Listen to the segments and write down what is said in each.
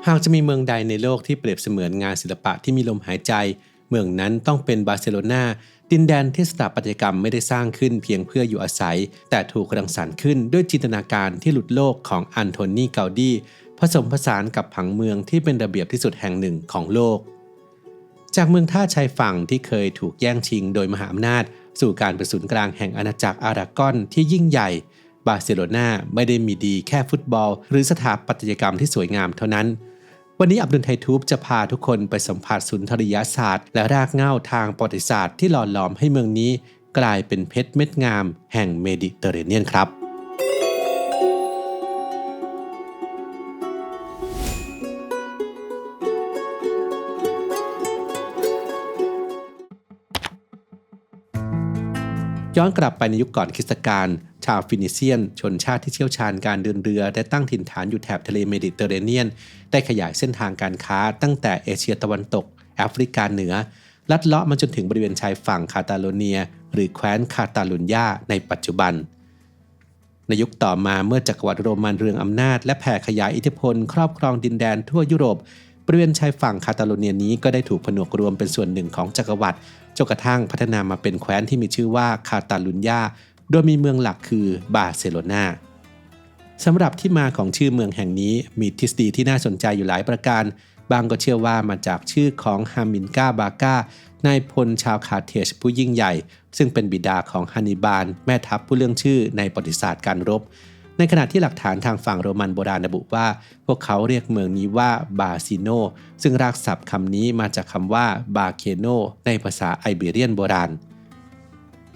หากจะมีเมืองใดในโลกที่เปรียบเสมือนงานศิลปะที่มีลมหายใจเมืองนั้นต้องเป็นบาร์เซโลนาดินแดนที่สถาปัตยกรรมไม่ได้สร้างขึ้นเพียงเพื่ออยู่อาศัยแต่ถูกรังสรรค์ขึ้นด้วยจินตนาการที่หลุดโลกของอันโทนี เกาดีผสมผสานกับผังเมืองที่เป็นระเบียบที่สุดแห่งหนึ่งของโลกจากเมืองท่าชายฝั่งที่เคยถูกแย่งชิงโดยมหาอำนาจสู่การเป็นศูนย์กลางแห่งอาณาจักรอารากอนที่ยิ่งใหญ่บาร์เซโลนาไม่ได้มีดีแค่ฟุตบอลหรือสถาปัตยกรรมที่สวยงามเท่านั้นวันนี้อับดุลไททูบจะพาทุกคนไปสัมผัสสุนทรียศาสตร์และรากเหง้าทางประวัติศาสตร์ที่หล่อหลอมให้เมืองนี้กลายเป็นเพชรเม็ดงามแห่งเมดิเตอร์เรเนียนครับย้อนกลับไปในยุคก่อนคริสตกาลชาวฟินิเซียนชนชาติที่เชี่ยวชาญการเดินเรือและตั้งถิ่นฐานอยู่แถบทะเลเมดิเตอร์เรเนียนได้ขยายเส้นทางการค้าตั้งแต่เอเชียตะวันตกแอฟริกาเหนือลัดเลาะมาจนถึงบริเวณชายฝั่งคาตาโลเนียหรือแคว้นคาตาลุญญาในปัจจุบันในยุคต่อมาเมื่อจักรวรรดิโรมันเรืองอำนาจและแผ่ขยายอิทธิพลครอบครองดินแดนทั่วยุโรปบริเวณชายฝั่งคาตาโลเนียนี้ก็ได้ถูกผนวกรวมเป็นส่วนหนึ่งของจักรวรรดิจนกระทั่งพัฒนามาเป็นแคว้นที่มีชื่อว่าคาตาลุญญาโดยมีเมืองหลักคือบาร์เซโลนาสำหรับที่มาของชื่อเมืองแห่งนี้มีทฤษฎีที่น่าสนใจอยู่หลายประการบางก็เชื่อว่ามาจากชื่อของฮามินกาบาก้านายพลชาวคาร์เทจผู้ยิ่งใหญ่ซึ่งเป็นบิดาของฮันนิบาลแม่ทัพผู้เรื่องชื่อในประวัติศาสตร์การรบในขณะที่หลักฐานทางฝั่งโรมันโบราณระบุว่าพวกเขาเรียกเมืองนี้ว่าบาซิโนซึ่งรากศัพท์คำนี้มาจากคำว่าบาเคโนในภาษาไอเบเรียนโบราณ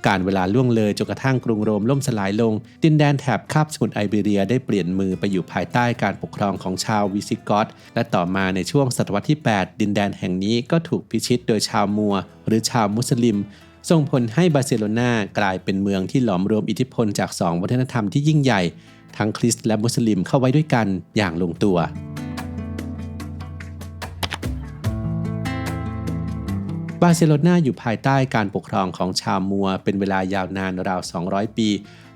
การเวลาล่วงเลยจนกระทั่งกรุงโรมล่มสลายลงดินแดนแถบคาบสมุทรไอเบเรียได้เปลี่ยนมือไปอยู่ภายใต้การปกครองของชาววิสิกอธและต่อมาในช่วงศตวรรษที่ 8 ดินแดนแห่งนี้ก็ถูกพิชิตโดยชาวมัวหรือชาวมุสลิมส่งผลให้บาร์เซโลนากลายเป็นเมืองที่หลอมรวมอิทธิพลจาก2วัฒนธรรมที่ยิ่งใหญ่ทั้งคริสต์และมุสลิมเข้าไว้ด้วยกันอย่างลงตัวบาร์เซโลนาอยู่ภายใต้การปกครองของชาวมัวเป็นเวลายาวนานราว200 ปี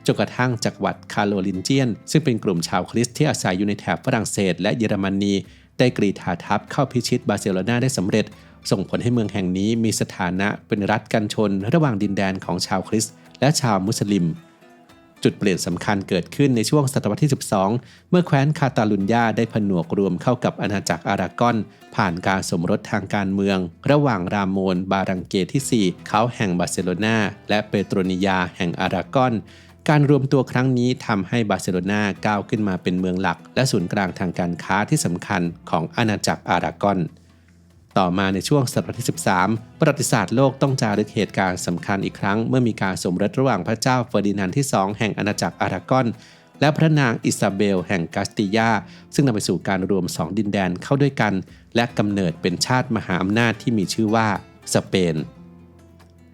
จนกระทั่งจักรวรรดิคาโรลินเจียนซึ่งเป็นกลุ่มชาวคริสต์ที่อาศัยอยู่ในแถบฝรั่งเศสและเยอรมนีได้กรีธาทัพเข้าพิชิตบาร์เซโลนาได้สำเร็จส่งผลให้เมืองแห่งนี้มีสถานะเป็นรัฐกันชนระหว่างดินแดนของชาวคริสต์และชาวมุสลิมจุดเปลี่ยนสำคัญเกิดขึ้นในช่วงศตวรรษที่ 12 เมื่อแคว้นคาตาลุญญาได้ผนวกรวมเข้ากับอาณาจักรอารากอนผ่านการสมรสทางการเมืองระหว่างรามอนบารังเกที่ 4เขาแห่งบาร์เซโลนาและเปโตรนิยาแห่งอารากอนการรวมตัวครั้งนี้ทำให้บาร์เซโลนาก้าวขึ้นมาเป็นเมืองหลักและศูนย์กลางทางการค้าที่สำคัญของอาณาจักรอารากอนต่อมาในช่วงศตวรรษที่ 13 ประวัติศาสตร์โลกต้องจารึกเหตุการณ์สำคัญอีกครั้งเมื่อมีการสมรสระหว่างพระเจ้าเฟอร์ดินานด์ที่ 2 แห่งอาณาจักรอารากอนและพระนางอิซาเบลแห่งกัสติยาซึ่งนำไปสู่การรวม2ดินแดนเข้าด้วยกันและกำเนิดเป็นชาติมหาอำนาจที่มีชื่อว่าสเปน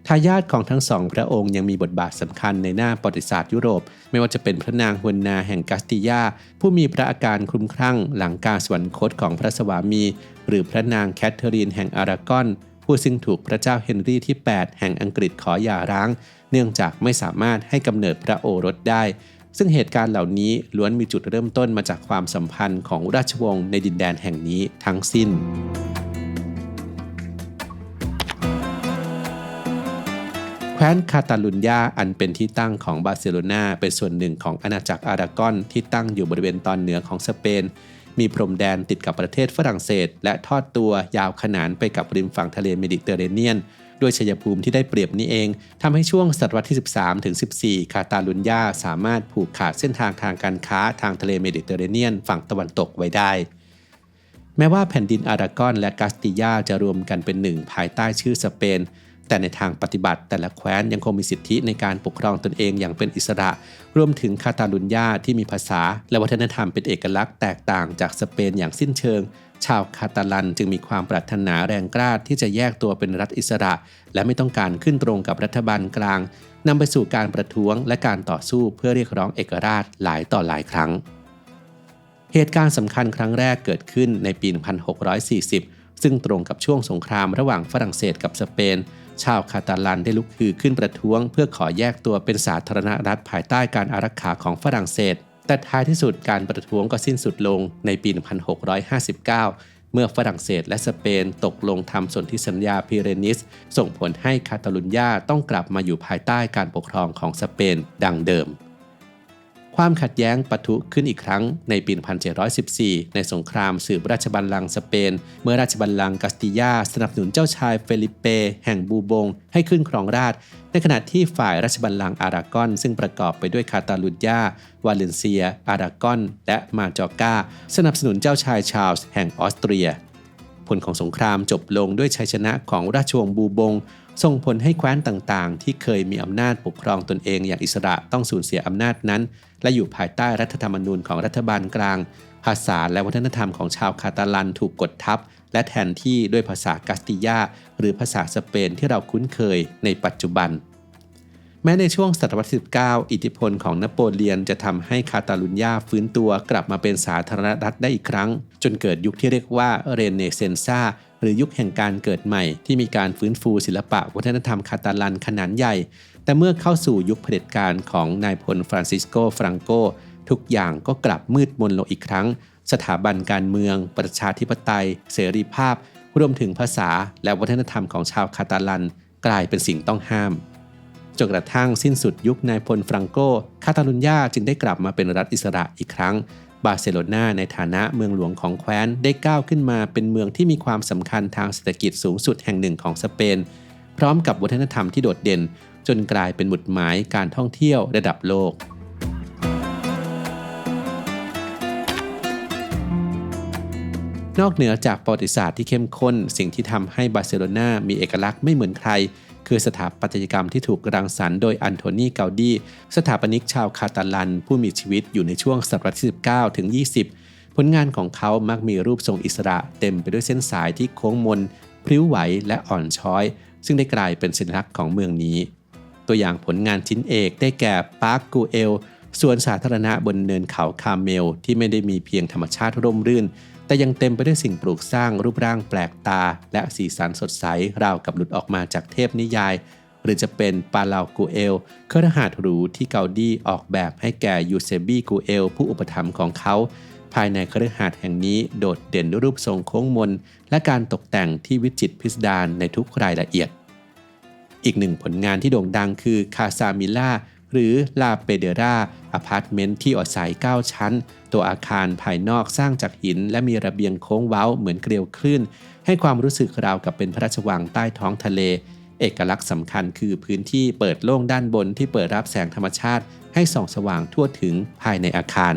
ทายาทของทั้งสองพระองค์ยังมีบทบาทสำคัญในหน้าประวัติศาสตร์ยุโรปไม่ว่าจะเป็นพระนางฮวนนาแห่งกัสติยาผู้มีพระอาการคลุ้มคลั่งหลังการสวรรคตของพระสวามีหรือพระนางแคทเธอรีนแห่งอารากอนผู้ซึ่งถูกพระเจ้าเฮนรี่ที่ 8 แห่งอังกฤษขอหย่าร้างเนื่องจากไม่สามารถให้กำเนิดพระโอรสได้ซึ่งเหตุการณ์เหล่านี้ล้วนมีจุดเริ่มต้นมาจากความสัมพันธ์ของราชวงศ์ในดินแดนแห่งนี้ทั้งสิ้นแคว้นคาตาลุญญาอันเป็นที่ตั้งของบาร์เซโลนาเป็นส่วนหนึ่งของอาณาจักรอารากอนที่ตั้งอยู่บริเวณตอนเหนือของสเปนมีพรมแดนติดกับประเทศฝรั่งเศสและทอดตัวยาวขนานไปกับริมฝั่งทะเลเมดิเตอร์เรเนียนด้วยชัยภูมิที่ได้เปรียบนี้เองทำให้ช่วงศตวรรษที่ 13 ถึง 14 คาตาลุญญาสามารถผูกขาดเส้นทางทางการค้าทางทะเลเมดิเตอร์เรเนียนฝั่งตะวันตกไว้ได้แม้ว่าแผ่นดินอารากอนและกัสติยาจะรวมกันเป็นหนึ่งภายใต้ชื่อสเปนแต่ในทางปฏิบัติแต่ละแคว้นยังคงมีสิทธิในการปกครองตนเองอย่างเป็นอิสระรวมถึงคาตาลุญญาที่มีภาษาและวัฒนธรรมเป็นเอกลักษณ์แตกต่างจากสเปนอย่างสิ้นเชิงชาวคาตาลันจึงมีความปรารถนาแรงกล้าที่จะแยกตัวเป็นรัฐอิสระและไม่ต้องการขึ้นตรงกับรัฐบาลกลางนำไปสู่การประท้วงและการต่อสู้เพื่อเรียกร้องเอกราชหลายต่อหลายครั้งเหตุการณ์สำคัญครั้งแรกเกิดขึ้นในปี 1640 ซึ่งตรงกับช่วงสงครามระหว่างฝรั่งเศสกับสเปนชาวคาตาลันได้ลุกฮือขึ้นประท้วงเพื่อขอแยกตัวเป็นสาธารณรัฐภายใต้การอารักขาของฝรั่งเศส แต่ท้ายที่สุดการประท้วงก็สิ้นสุดลงในปี 1659 เมื่อฝรั่งเศสและสเปนตกลงทำสนธิสัญญาพิเรนิสส่งผลให้คาตาลุญญาต้องกลับมาอยู่ภายใต้การปกครองของสเปนดังเดิมความขัดแย้งปะทุขึ้นอีกครั้งในปี 1714 ในสงครามสืบราชบัลลังก์สเปนเมื่อราชบัลลังก์กัสติยาสนับสนุนเจ้าชายเฟลิเปแห่งบูบงให้ขึ้นครองราชย์ในขณะที่ฝ่ายราชบัลลังก์อารากอนซึ่งประกอบไปด้วยคาตาลุญญาวาเลนเซียอารากอนและมาจอร์กาสนับสนุนเจ้าชายชาร์ลส์แห่งออสเตรียผลของสงครามจบลงด้วยชัยชนะของราชวงศ์บูบงส่งผลให้แคว้นต่างๆที่เคยมีอำนาจปกครองตนเองอย่างอิสระต้องสูญเสียอำนาจนั้นและอยู่ภายใต้รัฐธรรมนูญของรัฐบาลกลางภาษาและวัฒนธรรมของชาวคาตาลันถูกกดทับและแทนที่ด้วยภาษากัสติยาหรือภาษาสเปนที่เราคุ้นเคยในปัจจุบันแม้ในช่วงศตวรรษที่ 19 อิทธิพลของนโปเลียนจะทำให้คาตาลุญญาฟื้นตัวกลับมาเป็นสาธารณรัฐได้อีกครั้งจนเกิดยุคที่เรียกว่าเรเนเซนซ่าหรือยุคแห่งการเกิดใหม่ที่มีการฟื้นฟูศิลปะวัฒนธรรมคาตาลันขนาดใหญ่แต่เมื่อเข้าสู่ยุคเผด็จการของนายพลฟรานซิสโกฟรังโกทุกอย่างก็กลับมืดมนลงอีกครั้งสถาบันการเมืองประชาธิปไตยเสรีภาพรวมถึงภาษาและวัฒนธรรมของชาวคาตาลันกลายเป็นสิ่งต้องห้ามจนกระทั่งสิ้นสุดยุคนายพลฟรังโกคาตาลุญญาจึงได้กลับมาเป็นรัฐอิสระอีกครั้งบาร์เซโลนาในฐานะเมืองหลวงของแคว้นได้ก้าวขึ้นมาเป็นเมืองที่มีความสำคัญทางเศรษฐกิจสูงสุดแห่งหนึ่งของสเปนพร้อมกับวัฒนธรรมที่โดดเด่นจนกลายเป็นหมุดหมายการท่องเที่ยวระดับโลกนอกเหนือจากประวัติศาสตร์ที่เข้มข้นสิ่งที่ทำให้บาร์เซโลนามีเอกลักษณ์ไม่เหมือนใครคือสถาปัตยกรรมที่ถูกรังสรรค์โดยอันโทนีเกาดีสถาปนิกชาวคาตาลันผู้มีชีวิตอยู่ในช่วงศตวรรษที่ 19 ถึง 20 ผลงานของเขามักมีรูปทรงอิสระเต็มไปด้วยเส้นสายที่โค้งมนพริ้วไหวและอ่อนช้อยซึ่งได้กลายเป็นสัญลักษณ์ของเมืองนี้ตัวอย่างผลงานชิ้นเอกได้แก่ปาร์คกูเอลสวนสาธารณะบนเนินเขาคาเมลที่ไม่ได้มีเพียงธรรมชาติร่มรื่นแต่ยังเต็มไปด้วยสิ่งปลูกสร้างรูปร่างแปลกตาและสีสันสดใสราวกับหลุดออกมาจากเทพนิยายหรือจะเป็นปาลาวกูเอลคฤหาสน์หรูที่เกาดีออกแบบให้แก่ยูเซบีกูเอลผู้อุปถัมภ์ของเขาภายในคฤหาสน์แห่งนี้โดดเด่นด้วยรูปทรงโค้งมนและการตกแต่งที่วิจิตรพิสดารในทุกรายละเอียดอีกหนึ่งผลงานที่โด่งดังคือคาซามิล่าหรือลาเปเดราอพาร์ตเมนต์ที่อาศัย9ชั้นตัวอาคารภายนอกสร้างจากหินและมีระเบียงโค้งเว้าเหมือนเกลียวคลื่นให้ความรู้สึกราวกับเป็นพระราชวังใต้ท้องทะเลเอกลักษณ์สำคัญคือพื้นที่เปิดโล่งด้านบนที่เปิดรับแสงธรรมชาติให้ส่องสว่างทั่วถึงภายในอาคาร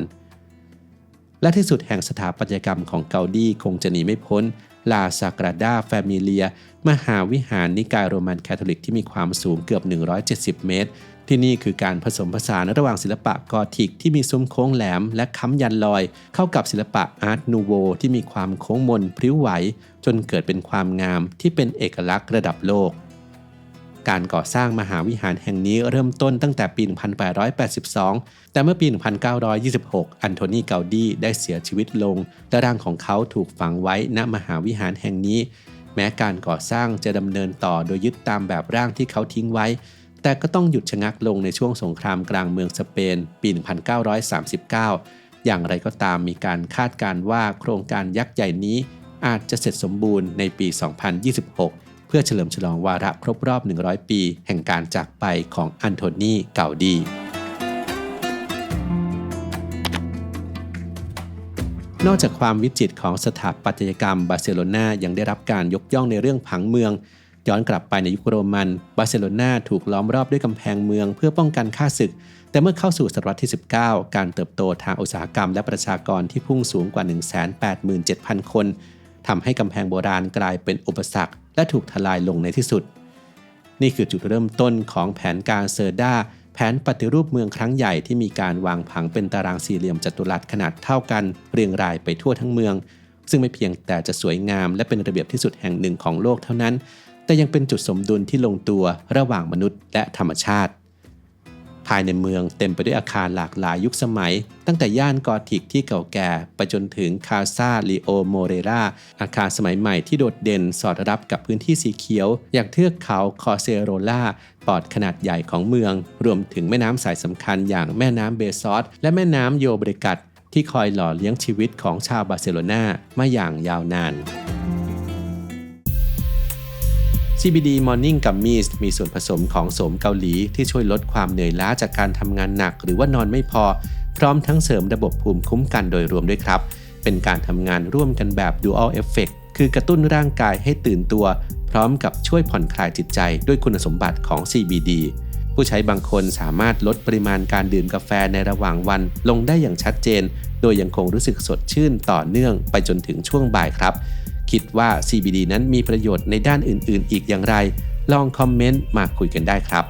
และที่สุดแห่งสถาปัตยกรรมของเกาดีคงจะหนีไม่พ้นลาซากราดาแฟมิเลียมหาวิหารนิกายโรมันคาทอลิกที่มีความสูงเกือบ170 เมตรที่นี่คือการผสมผสานระหว่างศิลปะกอธิกที่มีซุ้มโค้งแหลมและค้ำยันลอยเข้ากับศิลปะอาร์ตนูโวที่มีความโค้งมนพริ้วไหวจนเกิดเป็นความงามที่เป็นเอกลักษณ์ระดับโลกการก่อสร้างมหาวิหารแห่งนี้เริ่มต้นตั้งแต่ปี 1882 แต่เมื่อปี 1926 อันโทนีเกาดีได้เสียชีวิตลงและร่างของเขาถูกฝังไว้ณมหาวิหารแห่งนี้แม้การก่อสร้างจะดำเนินต่อโดยยึดตามแบบร่างที่เขาทิ้งไว้แต่ก็ต้องหยุดชะงักลงในช่วงสงครามกลางเมืองสเปนปี 1939 อย่างไรก็ตามมีการคาดการณ์ว่าโครงการยักษ์ใหญ่นี้อาจจะเสร็จสมบูรณ์ในปี 2026 เพื่อเฉลิมฉลองวาระครบรอบ 100 ปีแห่งการจากไปของอันโทนีเกาดีนอกจากความวิจิตรของสถาปัตยกรรมบาร์เซโลนายังได้รับการยกย่องในเรื่องผังเมืองย้อนกลับไปในยุคโรมันบาร์เซโลนาถูกล้อมรอบด้วยกำแพงเมืองเพื่อป้องกันข้าศึกแต่เมื่อเข้าสู่ศตวรรษที่ 19 การเติบโตทางอุตสาหกรรมและประชากรที่พุ่งสูงกว่า 187,000 คนทำให้กำแพงโบราณกลายเป็นอุปสรรคและถูกทลายลงในที่สุดนี่คือจุดเริ่มต้นของแผนการเซอร์ดาแผนปฏิรูปเมืองครั้งใหญ่ที่มีการวางผังเป็นตารางสี่เหลี่ยมจัตุรัสขนาดเท่ากันเรียงรายไปทั่วทั้งเมืองซึ่งไม่เพียงแต่จะสวยงามและเป็นระเบียบที่สุดแห่งหนึ่งของโลกเท่านั้นแต่ยังเป็นจุดสมดุลที่ลงตัวระหว่างมนุษย์และธรรมชาติแผ ภายในเมืองเต็มไปด้วยอาคารหลากหลายยุคสมัยตั้งแต่ย่านกอธิกที่เก่าแก่ไปจนถึงคาซาลิโอโมเรราอาคารสมัยใหม่ที่โดดเด่นสอดรับกับพื้นที่สีเขียวอย่างเทือกเขาคอเซโรลาปอดขนาดใหญ่ของเมืองรวมถึงแม่น้ำสายสำคัญอย่างแม่น้ำเบซอสและแม่น้ำโยเบรกัตที่คอยหล่อเลี้ยงชีวิตของชาวบาร์เซโลนามาอย่างยาวนานCBD Morning Gummies มีส่วนผสมของโสมเกาหลีที่ช่วยลดความเหนื่อยล้าจากการทำงานหนักหรือว่านอนไม่พอพร้อมทั้งเสริมระบบภูมิคุ้มกันโดยรวมด้วยครับเป็นการทำงานร่วมกันแบบ Dual Effect คือกระตุ้นร่างกายให้ตื่นตัวพร้อมกับช่วยผ่อนคลายจิตใจด้วยคุณสมบัติของ CBD ผู้ใช้บางคนสามารถลดปริมาณการดื่มกาแฟในระหว่างวันลงได้อย่างชัดเจนโดยยังคงรู้สึกสดชื่นต่อเนื่องไปจนถึงช่วงบ่ายครับคิดว่า CBD นั้นมีประโยชน์ในด้านอื่นๆอีกอย่างไรลองคอมเมนต์มาคุยกันได้ครับ